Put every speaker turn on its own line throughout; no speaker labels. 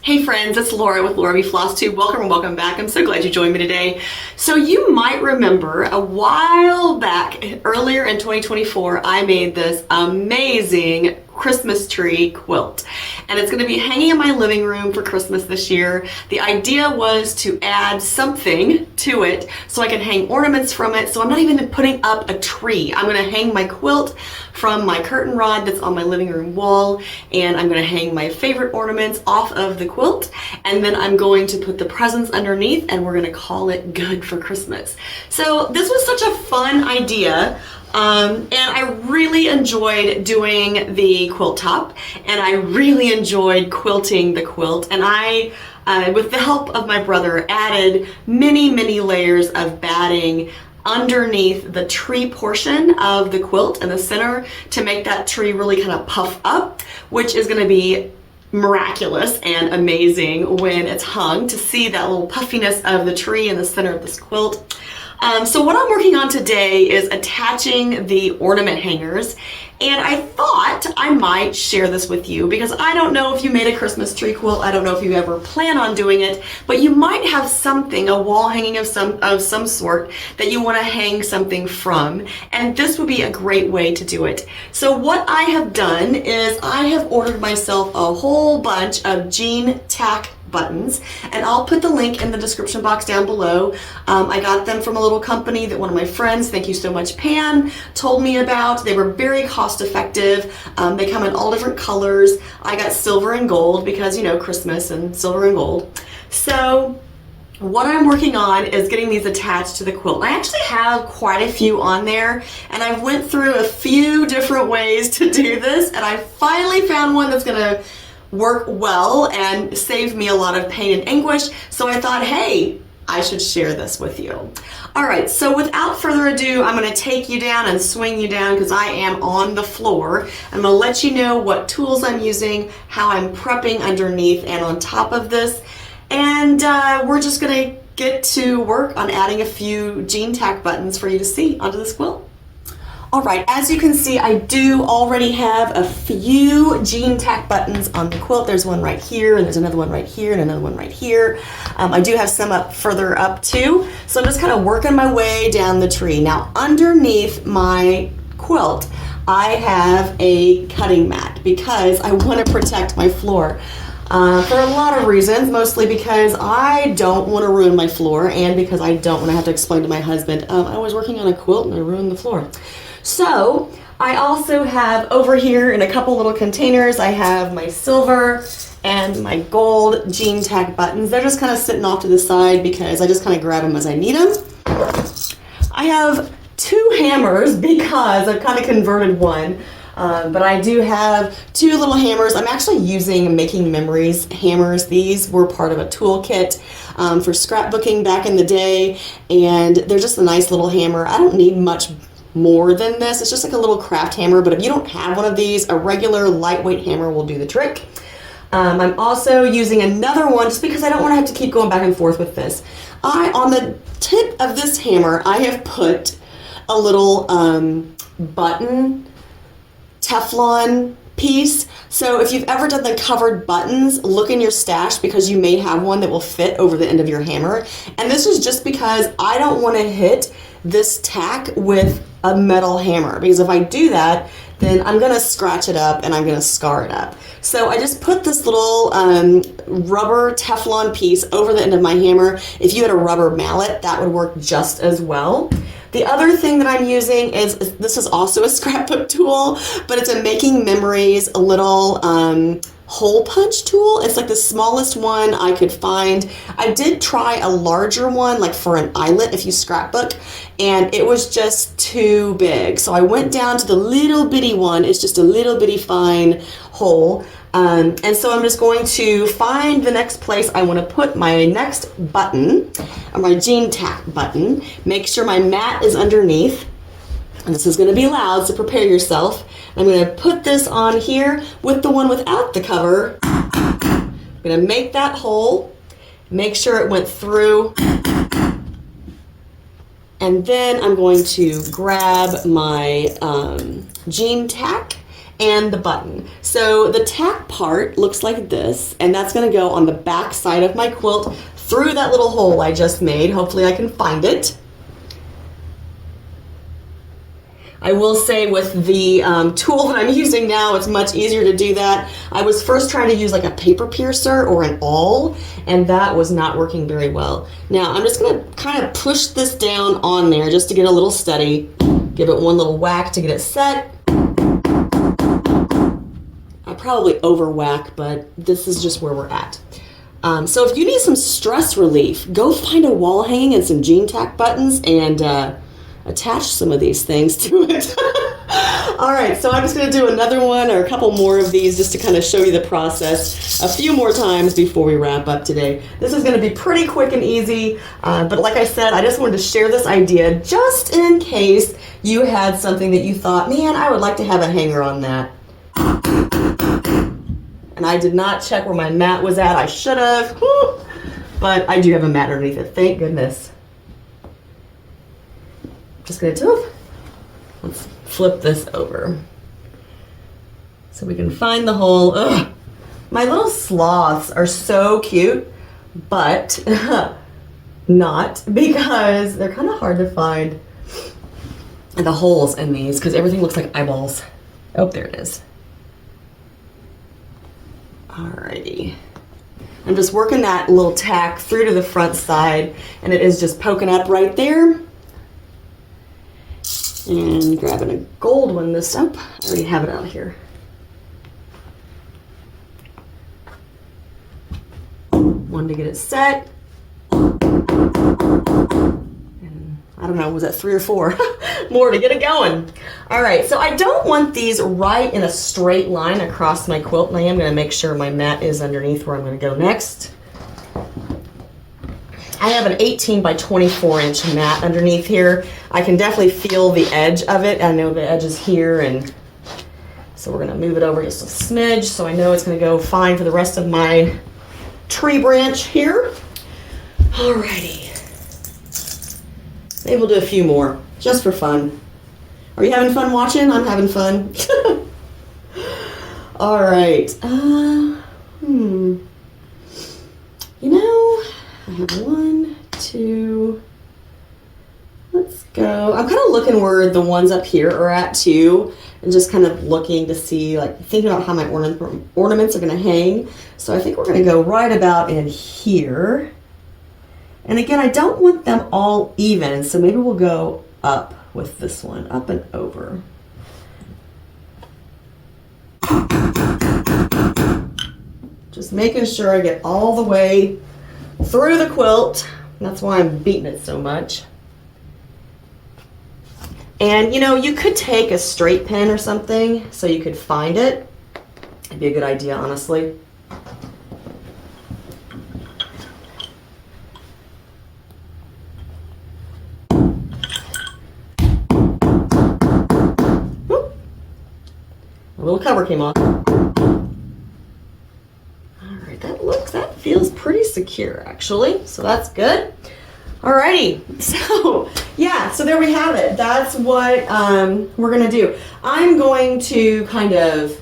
Hey friends, it's Laura with Laura B Floss Tube. Welcome and welcome back. I'm so glad you joined me today. So you might remember a while back, earlier in 2024, I made this amazing Christmas tree quilt. And it's going to be hanging in my living room for Christmas this year. The idea was to add something to it so I can hang ornaments from it. So I'm not even putting up a tree. I'm going to hang my quilt from my curtain rod that's on my living room wall, and I'm going to hang my favorite ornaments off of the quilt, and then I'm going to put the presents underneath, and we're going to call it Good for Christmas. So this was such a fun idea. And I really enjoyed doing the quilt top, and I really enjoyed quilting the quilt, and I, with the help of my brother, added many layers of batting underneath the tree portion of the quilt in the center to make that tree really kind of puff up, which is going to be miraculous and amazing when it's hung, to see that little puffiness of the tree in the center of this quilt. So what I'm working on today is attaching the ornament hangers, and I thought I might share this with you because I don't know if you made a Christmas tree quilt. I don't know if you ever plan on doing it, but you might have something, a wall hanging of some sort that you want to hang something from, and this would be a great way to do it. So what I have done is I have ordered myself a whole bunch of jean tack buttons, and I'll put the link in the description box down below. I got them from a little company that one of my friends, thank you so much Pam, told me about. They were very cost effective. They come in all different colors. I got silver and gold because, you know, Christmas and silver and gold. So what I'm working on is getting these attached to the quilt. I actually have quite a few on there, and I went through a few different ways to do this, and I finally found one that's gonna work well and save me a lot of pain and anguish. So I thought, hey, I should share this with you. All right, so without further ado, I'm gonna take you down and swing you down because I am on the floor. I'm gonna let you know what tools I'm using, how I'm prepping underneath and on top of this. And we're just gonna get to work on adding a few jean tack buttons for you to see onto this quilt. All right, as you can see, I do already have a few jean tack buttons on the quilt. There's one right here, and there's another one right here, and another one right here. I do have some further up too. So I'm just kind of working my way down the tree. Now, underneath my quilt, I have a cutting mat because I want to protect my floor. For a lot of reasons, mostly because I don't want to ruin my floor, and because I don't want to have to explain to my husband, I was working on a quilt and I ruined the floor. So I also have over here in a couple little containers, I have my silver and my gold jean tack buttons. They're just kind of sitting off to the side because I just kind of grab them as I need them. I have two hammers because I've kind of converted one. But I do have two little hammers. I'm actually using Making Memories hammers. These were part of a toolkit for scrapbooking back in the day, and they're just a nice little hammer. I don't need much more than this. It's just like a little craft hammer, but if you don't have one of these, a regular lightweight hammer will do the trick. I'm also using another one just because I don't want to have to keep going back and forth with this. On the tip of this hammer, I have put a little button Teflon piece. So if you've ever done the covered buttons, look in your stash because you may have one that will fit over the end of your hammer. And this is just because I don't want to hit this tack with a metal hammer, because if I do that, then I'm gonna scratch it up and I'm gonna scar it up. So I just put this little rubber Teflon piece over the end of my hammer. If you had a rubber mallet, that would work just as well. The other thing that I'm using is, this is also a scrapbook tool, but it's a Making Memories, a little hole punch tool. It's like the smallest one I could find. I did try a larger one, like for an eyelet if you scrapbook, and it was just too big. So I went down to the little bitty one. It's just a little bitty fine hole. And so I'm just going to find the next place I want to put my next button, or my jean tack button. Make sure my mat is underneath. And this is going to be loud, so prepare yourself. I'm going to put this on here with the one without the cover. I'm going to make that hole, make sure it went through, and then I'm going to grab my jean tack and the button. So the tack part looks like this, and that's going to go on the back side of my quilt through that little hole I just made. Hopefully I can find it. I will say with the tool that I'm using now, it's much easier to do that. I was first trying to use like a paper piercer or an awl, and that was not working very well. Now I'm just gonna kind of push this down on there just to get a little steady. Give it one little whack to get it set. I probably over whack, but this is just where we're at. So if you need some stress relief, go find a wall hanging and some jean tack buttons and attach some of these things to it. All right, so I'm just going to do another one or a couple more of these just to kind of show you the process a few more times before we wrap up today. This is going to be pretty quick and easy, but like I said, I just wanted to share this idea just in case you had something that you thought, man, I would like to have a hanger on that. And I did not check where my mat was at. I should have, but I do have a mat underneath it, thank goodness. Just gonna let's flip this over so we can find the hole. Ugh. My little sloths are so cute, but not, because they're kind of hard to find the holes in these because everything looks like eyeballs. Oh, there it is. Alrighty. I'm just working that little tack through to the front side, and it is just poking up right there. And grabbing a gold one this up. I already have it out here. One to get it set. And I don't know, was that 3 or 4? More to get it going. All right, so I don't want these right in a straight line across my quilt, and I am going to make sure my mat is underneath where I'm going to go next. I have an 18 by 24 inch mat underneath here. I can definitely feel the edge of it. I know the edge is here, and so we're gonna move it over just a smidge so I know it's gonna go fine for the rest of my tree branch here. Alrighty. Maybe we'll do a few more, just for fun. Are you having fun watching? I'm having fun. Alright. You know, I have 1, 2, let's go. I'm kind of looking where the ones up here are at too, and just kind of looking to see, like thinking about how my ornaments are going to hang. So I think we're going to go right about in here. And again, I don't want them all even, so maybe we'll go up with this one, up and over. Just making sure I get all the way through the quilt. That's why I'm beating it so much. And you know, you could take a straight pin or something so you could find it. It'd be a good idea, honestly. Whoop. A little cover came off. That feels pretty secure actually, so that's good. Alrighty, so yeah, so there we have it. That's what we're gonna do. I'm going to kind of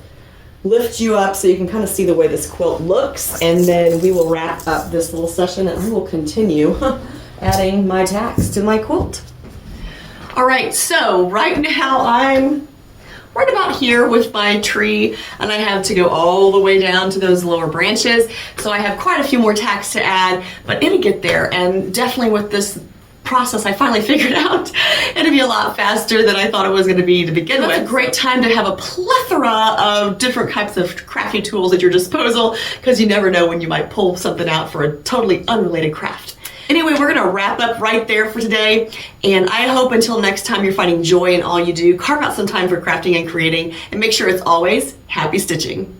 lift you up so you can kind of see the way this quilt looks, and then we will wrap up this little session and I will continue adding my tacks to my quilt. Alright, so right now I'm right about here with my tree, and I have to go all the way down to those lower branches. So I have quite a few more tacks to add, but it'll get there. And definitely with this process, I finally figured out it'd be a lot faster than I thought it was going to be to begin with. It's a great time to have a plethora of different types of crafty tools at your disposal, because you never know when you might pull something out for a totally unrelated craft. Anyway, we're going to wrap up right there for today, and I hope until next time you're finding joy in all you do. Carve out some time for crafting and creating, and make sure it's always happy stitching.